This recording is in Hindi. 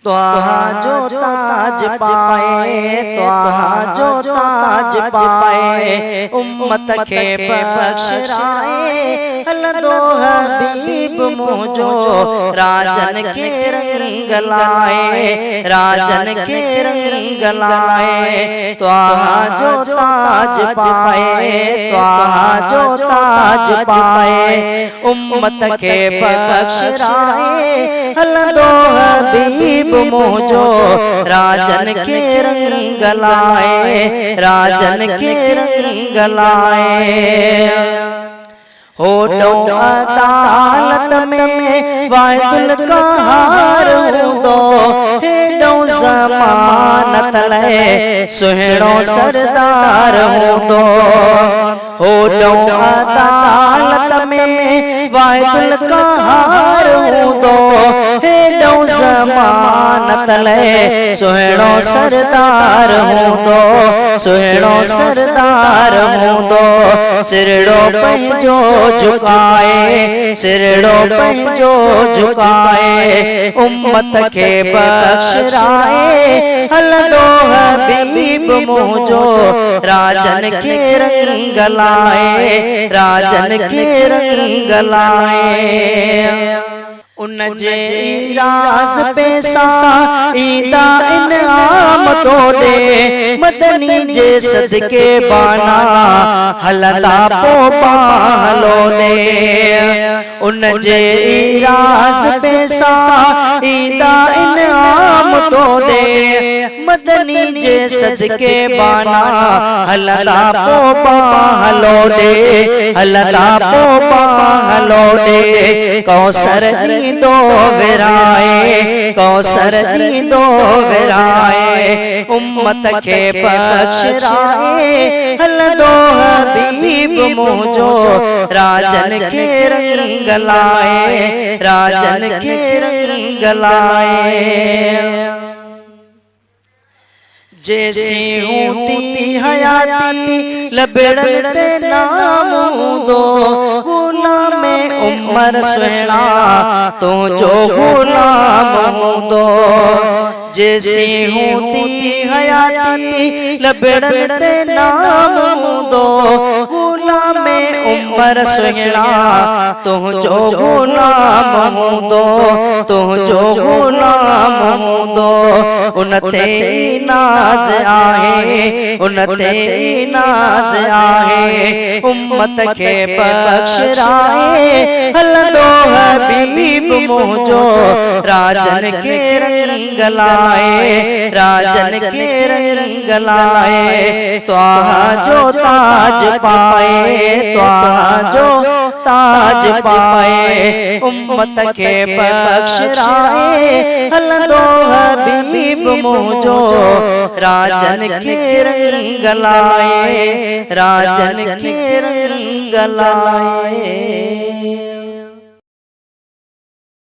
त्वाहा जो ताज पाए, त्वाहा जो ताज पाए, उम्मत के बख्शराए हलदो हबीब मुझो राजन के रंग लाए, राजन के रंग लाए। त्वाहा जो ताज पाए, त्वाहा जो ताज पाए, उम्मत के बख्शराए हलदो हबीब मुझो राजन के रंग लाए, राजन के रंग लाए। हो दो अदालत में वाहिदुल कहार दो, हे दो ज़मानत ले सुहणो सरदार दो। हो दो अदालत में वाहिदुल कहार दो, हे दो ज़मानत ले सुहणो सरदार दो, सुहणो सरदार दो। सिरड़ो पंहिंजो झुकाए, सिरड़ो पंहिंजो झुकाए, उम्मत के बख्शराए हलदो हबीब मुझो राजन के रंग लाए, राजन के रंग लाए। उन जे राज पैसा ईदा इनाम तो दे, मदनी जे सदके बाना हलदा पो पालो ने। उन जे राज पैसा ईदा इनाम तो दे, मदनी जे सदके बाना हलदा पो पालो दे, हलदा पो पालो दे। कौसर दो विराए, कौसर दी दो विराए, उम्मत के बख्शराए हलदो हबीब मुझो राजन के रंग लाए, राजन के रंग लाए। जैसी होती हयाती लबड़न ते नाम दो, गुलाम उमर सुहना तो जो गुलाम दो। जैसी होती हयाती लबड़न ते नाम दो, गुलाम उमर सुहना तो जो गुलाम दो, तो जो गुलाम दो। उनते नाज आहे, उनते नाज आहे, उम्मत के बख्शराए हलदो हबीब मुझो राजन के रंग लाए, राजन के रंग लाए। त्वाहा जो ताज पाए, त्वाहा जो ताज पाए, उम्मत के बख्शराए हलदो हबीब मुझो राजन के रंग लाए, राजन के रंग लाए।